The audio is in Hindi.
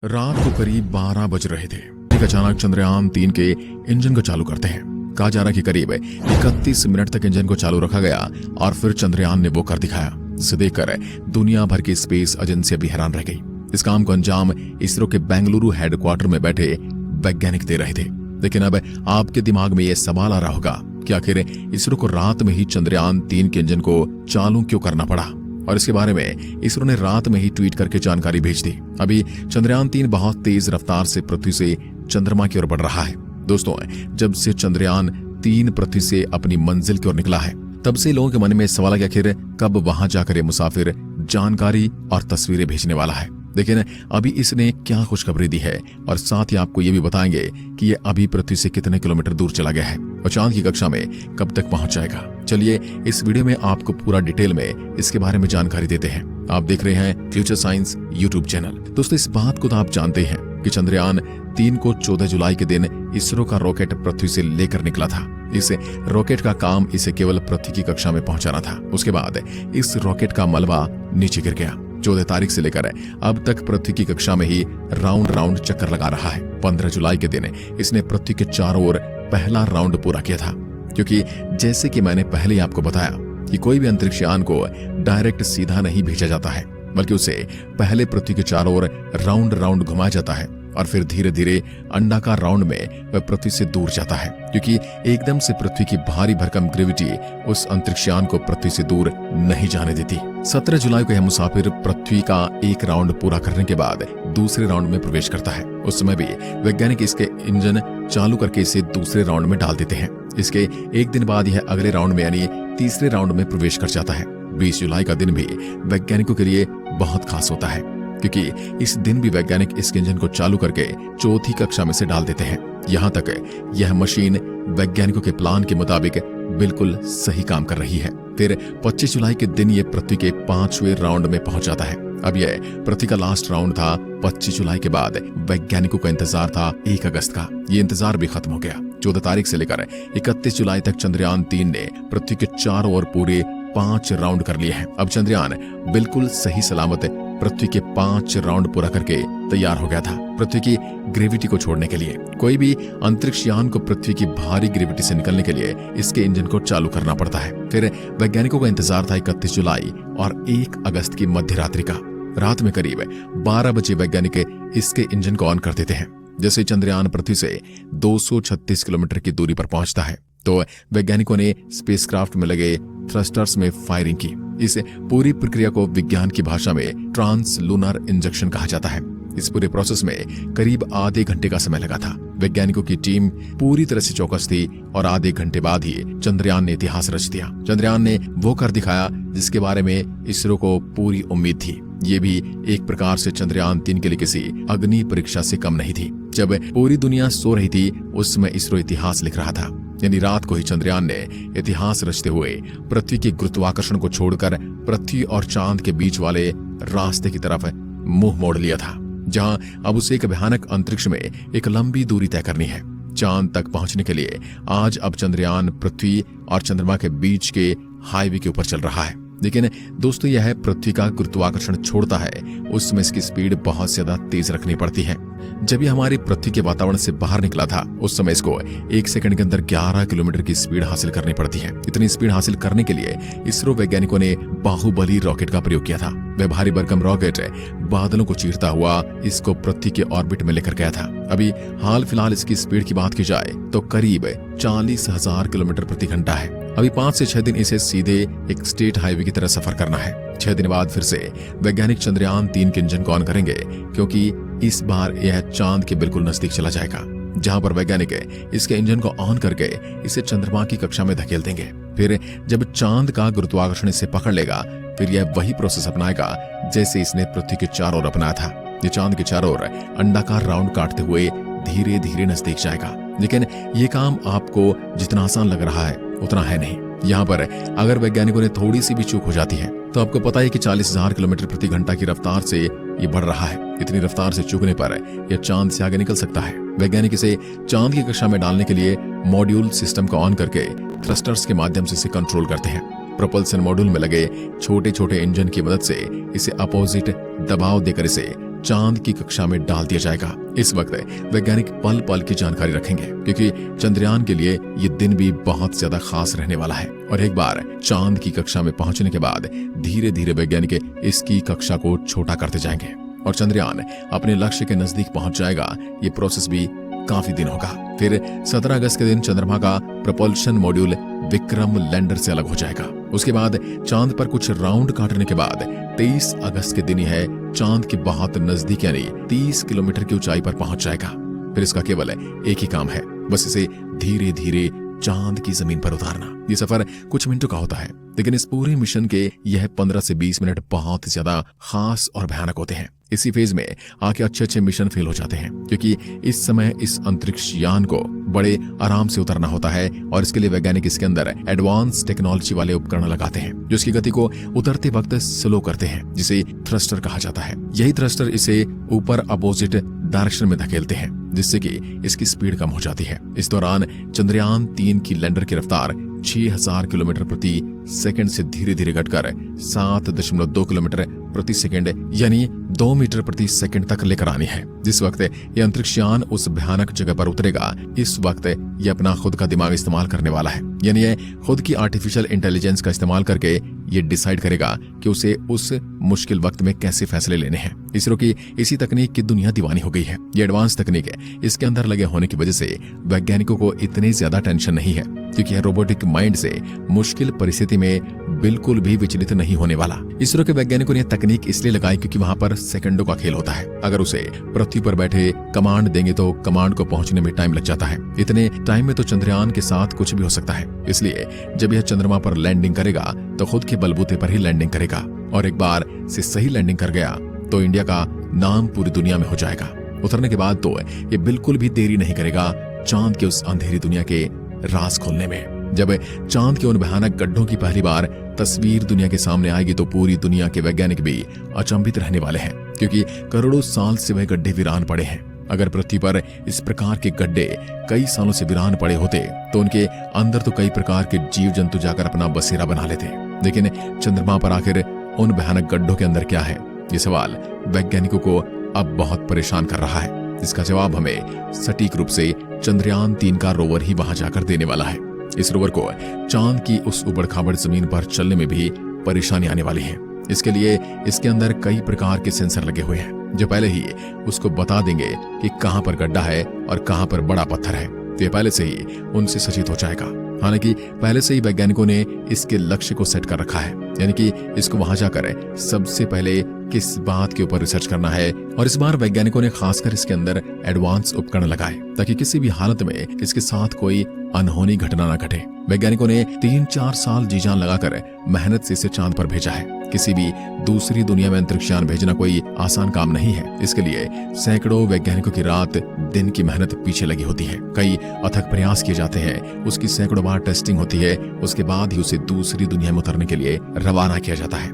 रात को करीब 12 बज रहे थे। एक अचानक चंद्रयान-3 के इंजन को चालू करते हैं। कहा जा रहा है कि करीब 31 मिनट तक इंजन को चालू रखा गया और फिर चंद्रयान ने वो कर दिखाया, जिसे देखकर दुनिया भर की स्पेस एजेंसी भी हैरान रह गई। इस काम को अंजाम इसरो के बेंगलुरु हेडक्वार्टर में बैठे वैज्ञानिक दे रहे थे। लेकिन अब आपके दिमाग में यह सवाल आ रहा होगा कि आखिर इसरो को रात में ही चंद्रयान-3 के इंजन को चालू क्यों करना पड़ा, और इसके बारे में इसरो ने रात में ही ट्वीट करके जानकारी भेज दी। अभी चंद्रयान-3 बहुत तेज रफ्तार से पृथ्वी से चंद्रमा की ओर बढ़ रहा है। दोस्तों, जब से चंद्रयान-3 पृथ्वी से अपनी मंजिल की ओर निकला है, तब से लोगों के मन में सवाल है कि आखिर कब वहां जाकर ये मुसाफिर जानकारी और तस्वीरें भेजने वाला है। लेकिन अभी इसने क्या खुशखबरी दी है, और साथ ही आपको ये भी बताएंगे कि ये अभी पृथ्वी से कितने किलोमीटर दूर चला गया है और चांद की कक्षा में कब तक पहुंच जाएगा। चलिए इस वीडियो में आपको पूरा डिटेल में इसके बारे में जानकारी देते हैं। आप देख रहे हैं फ्यूचर साइंस यूट्यूब चैनल। दोस्तों, इस बात को तो आप जानते हैं कि चंद्रयान-3 को 14 जुलाई के दिन इसरो का रॉकेट पृथ्वी से लेकर निकला था। इस रॉकेट का काम इसे केवल पृथ्वी की कक्षा में पहुंचाना था। उसके बाद इस रॉकेट का मलबा नीचे गिर गया। 14 तारीख से लेकर अब तक पृथ्वी की कक्षा में ही राउंड चक्कर लगा रहा है। 15 जुलाई के दिन इसने पृथ्वी के चारों ओर पहला राउंड पूरा किया था। क्योंकि जैसे कि मैंने पहले ही आपको बताया कि कोई भी अंतरिक्ष यान को डायरेक्ट सीधा नहीं भेजा जाता है, बल्कि उसे पहले पृथ्वी के चारों ओर राउंड घुमाया जाता है और फिर धीरे धीरे अंडाकार राउंड में वह पृथ्वी से दूर जाता है। क्योंकि एकदम से पृथ्वी की भारी भरकम ग्रेविटी उस अंतरिक्ष यान को पृथ्वी से दूर नहीं जाने देती। 17 जुलाई को यह मुसाफिर पृथ्वी का एक राउंड पूरा करने के बाद दूसरे राउंड में प्रवेश करता है। उस समय भी वैज्ञानिक इसके इंजन चालू करके इसे दूसरे राउंड में डाल देते हैं। इसके एक दिन बाद यह अगले राउंड में यानी तीसरे राउंड में प्रवेश कर जाता है। 20 जुलाई का दिन भी वैज्ञानिकों के लिए बहुत खास होता है, क्योंकि इस दिन भी वैज्ञानिक इस इंजन को चालू करके चौथी कक्षा में से डाल देते हैं। यहाँ तक यह मशीन वैज्ञानिकों के प्लान के मुताबिक बिल्कुल सही काम कर रही है। फिर 25 जुलाई के दिन ये पृथ्वी के 5वें राउंड में पहुंच जाता है। अब यह पृथ्वी का लास्ट राउंड था। 25 जुलाई के बाद वैज्ञानिकों का इंतजार था 1 अगस्त का। ये इंतजार भी खत्म हो गया। 14 तारीख से लेकर 31 जुलाई तक चंद्रयान-3 ने पृथ्वी के चारों ओर पूरे 5 राउंड कर लिए हैं। अब चंद्रयान बिल्कुल सही सलामत पृथ्वी के 5 राउंड पूरा करके तैयार हो गया था पृथ्वी की ग्रेविटी को छोड़ने के लिए। कोई भी अंतरिक्ष यान को पृथ्वी की भारी ग्रेविटी से निकलने के लिए इसके इंजन को चालू करना पड़ता है। फिर वैज्ञानिकों का इंतजार था 31 जुलाई और 1 अगस्त की मध्य रात्रि का। रात में करीब 12 बजे वैज्ञानिक इसके इंजन को ऑन कर देते हैं। जैसे चंद्रयान पृथ्वी से 236 किलोमीटर की दूरी पर पहुंचता है, तो वैज्ञानिकों ने स्पेसक्राफ्ट में लगे थ्रस्टर्स में फायरिंग की। इस पूरी प्रक्रिया को विज्ञान की भाषा में ट्रांसलूनर इंजेक्शन कहा जाता है। इस पूरे प्रोसेस में करीब आधे घंटे का समय लगा था। वैज्ञानिकों की टीम पूरी तरह से चौकस थी और आधे घंटे बाद ही चंद्रयान ने इतिहास रच दिया। चंद्रयान ने वो कर दिखाया जिसके बारे में इसरो को पूरी उम्मीद थी। ये भी एक प्रकार से चंद्रयान-3 के लिए किसी अग्नि परीक्षा से कम नहीं थी। जब पूरी दुनिया सो रही थी, उस समय इसरो इतिहास लिख रहा था। यानी रात को ही चंद्रयान ने इतिहास रचते हुए पृथ्वी के गुरुत्वाकर्षण को छोड़कर पृथ्वी और चांद के बीच वाले रास्ते की तरफ मुंह मोड़ लिया था, जहां अब उसे एक भयानक अंतरिक्ष में एक लंबी दूरी तय करनी है। चांद तक पहुंचने के लिए आज अब चंद्रयान पृथ्वी और चंद्रमा के बीच के हाईवे के ऊपर चल रहा है। लेकिन दोस्तों, यह पृथ्वी का गुरुत्वाकर्षण छोड़ता है, उसमें इसकी स्पीड बहुत ज्यादा तेज रखनी पड़ती है। जब यह हमारी पृथ्वी के वातावरण से बाहर निकला था, उस समय इसको 1 सेकंड के अंदर 11 किलोमीटर की स्पीड हासिल करनी पड़ती है। इतनी स्पीड हासिल करने के लिए इसरो वैज्ञानिकों ने बाहुबली रॉकेट का प्रयोग किया था। वह भारी भरकम रॉकेट बादलों को चीरता हुआ इसको पृथ्वी के ऑर्बिट में लेकर गया था। अभी हाल फिलहाल इसकी स्पीड की बात की जाए तो करीब 40,000 किलोमीटर प्रति घंटा है। अभी 5 से 6 दिन इसे सीधे एक स्टेट हाईवे की तरह सफर करना है। 6 दिन बाद फिर से वैज्ञानिक चंद्रयान-3 के इंजन को ऑन करेंगे, क्योंकि इस बार यह चांद के बिल्कुल नजदीक चला जाएगा, जहां पर वैज्ञानिक इसके इंजन को ऑन करके इसे चंद्रमा की कक्षा में धकेल देंगे। फिर जब चांद का गुरुत्वाकर्षण इसे पकड़ लेगा, फिर यह वही प्रोसेस अपनाएगा जैसे इसने पृथ्वी के चारों ओर अपनाया था। ये चांद के चारों ओर अंडाकार राउंड काटते हुए धीरे धीरे नजदीक जाएगा। लेकिन ये काम आपको जितना आसान लग रहा है उतना है नहीं। यहाँ पर अगर वैज्ञानिकों ने थोड़ी सी भी चूक हो जाती है, तो आपको पता है कि 40,000 किलोमीटर प्रति घंटा की रफ्तार से ये बढ़ रहा है। इतनी रफ्तार से चूकने पर यह चांद से आगे निकल सकता है। वैज्ञानिक इसे चांद की कक्षा में डालने के लिए मॉड्यूल सिस्टम को ऑन करके थ्रस्टर्स के माध्यम से इसे कंट्रोल करते हैं। प्रोपल्सन मॉड्यूल में लगे छोटे छोटे इंजन की मदद से इसे अपोजिट दबाव देकर इसे चांद की कक्षा में डाल दिया जाएगा। इस वक्त वैज्ञानिक पल पल की जानकारी रखेंगे, क्योंकि चंद्रयान के लिए ये दिन भी बहुत ज्यादा खास रहने वाला है। और एक बार चांद की कक्षा में पहुंचने के बाद धीरे धीरे वैज्ञानिक इसकी कक्षा को छोटा करते जाएंगे और चंद्रयान अपने लक्ष्य के नजदीक पहुंच जाएगा। ये प्रोसेस भी काफी दिन होगा। फिर 17 अगस्त के दिन चंद्रमा का प्रपल्शन मॉड्यूल विक्रम लैंडर से अलग हो जाएगा। उसके बाद चांद पर कुछ राउंड काटने के बाद 23 अगस्त के दिन यह चांद के बहुत नजदीक यानी 30 किलोमीटर की ऊंचाई पर पहुंच जाएगा। फिर इसका केवल एक ही काम है, बस इसे धीरे धीरे चांद की जमीन पर उतारना। ये सफर कुछ मिनटों का होता है, लेकिन इस पूरे मिशन के यह 15 से 20 मिनट बहुत ज्यादा खास और भयानक होते हैं। इसी फेज में आके अच्छे मिशन फेल हो जाते हैं, क्योंकि इस समय इस अंतरिक्ष यान को बड़े आराम से उतरना होता है और इसके लिए वैज्ञानिक इसके अंदर एडवांस टेक्नोलॉजी वाले उपकरण लगाते हैं, जो इसकी गति को उतरते वक्त स्लो करते हैं, जिसे थ्रस्टर कहा जाता है। यही थ्रस्टर इसे ऊपर अपोजिट डायरेक्शन में धकेलते हैं, जिससे कि इसकी स्पीड कम हो जाती है। इस दौरान चंद्रयान 3 की लैंडर की रफ्तार 6000 किलोमीटर प्रति सेकंड से धीरे धीरे घटकर 7.2 किलोमीटर प्रति सेकंड यानी 2 मीटर प्रति सेकंड तक लेकर आनी है। जिस वक्त ये अंतरिक्ष यान उस भयानक जगह पर उतरेगा, इस वक्त ये अपना खुद का दिमाग इस्तेमाल करने वाला है, यानी ये खुद की आर्टिफिशियल इंटेलिजेंस का इस्तेमाल करके ये डिसाइड करेगा कि उसे उस मुश्किल वक्त में कैसे फैसले लेने हैं। इसरो की इसी तकनीक की दुनिया दीवानी हो गई है। ये एडवांस तकनीक है, इसके अंदर लगे होने की वजह से वैज्ञानिकों को इतनी ज्यादा टेंशन नहीं है, क्योंकि यह रोबोटिक माइंड से मुश्किल परिस्थिति में बिल्कुल भी विचलित नहीं होने वाला। इसरो के वैज्ञानिकों ने तकनीक इसलिए लगाई क्योंकि वहां पर सेकंडों का खेल होता है। अगर उसे पृथ्वी पर बैठे कमांड देंगे तो कमांड को पहुंचने में टाइम लग जाता है। इतने टाइम में तो चंद्रयान के साथ कुछ भी हो सकता है। इसलिए जब यह चंद्रमा पर लैंडिंग करेगा तो खुद के बलबूते पर ही लैंडिंग करेगा, और एक बार से सही लैंडिंग कर गया तो इंडिया का नाम पूरी दुनिया में हो जाएगा। उतरने के बाद तो ये बिल्कुल भी देरी नहीं करेगा चांद के उस अंधेरी दुनिया के राज खोलने में। जब चांद के उन भयानक गड्ढों की पहली बार तस्वीर दुनिया के सामने आएगी तो पूरी दुनिया के वैज्ञानिक भी अचंभित रहने वाले हैं, क्योंकि करोड़ों साल से वह गड्ढे वीरान पड़े हैं। अगर पृथ्वी पर इस प्रकार के गड्ढे कई सालों से वीरान पड़े होते तो उनके अंदर तो कई प्रकार के जीव जंतु जाकर अपना बसेरा बना लेते, लेकिन चंद्रमा पर आखिर उन भयानक गड्ढों के अंदर क्या है, ये सवाल वैज्ञानिकों को अब बहुत परेशान कर रहा है। इसका जवाब हमें सटीक रूप से चंद्रयान 3 का रोवर ही वहां जाकर देने वाला है। इस रोवर को चांद की उस उबड़-खाबड़ जमीन पर चलने में भी परेशानी आने वाली है। इसके लिए इसके अंदर कई प्रकार के सेंसर लगे हुए हैं, जो पहले ही उसको बता देंगे कि कहां पर गड्ढा है और कहां पर बड़ा पत्थर है। तो ये पहले से ही उनसे सचेत हो जाएगा। हालांकि पहले से ही वैज्ञानिकों ने इसके लक्ष्य को सेट कर रखा है, यानी कि इसको वहां जाकर सबसे पहले किस बात के ऊपर रिसर्च करना है। और इस बार वैज्ञानिकों ने खासकर इसके अंदर एडवांस उपकरण लगाए ताकि किसी भी हालत में इसके साथ कोई अनहोनी घटना न घटे। वैज्ञानिकों ने 3-4 साल जी जान लगाकर मेहनत से इसे चांद पर भेजा है। किसी भी दूसरी दुनिया में अंतरिक्ष यान भेजना कोई आसान काम नहीं है। इसके लिए सैकड़ों वैज्ञानिकों की रात दिन की मेहनत पीछे लगी होती है। कई अथक प्रयास किए जाते हैं, उसकी सैकड़ों बार टेस्टिंग होती है, उसके बाद ही उसे दूसरी दुनिया में उतरने के लिए रवाना किया जाता है।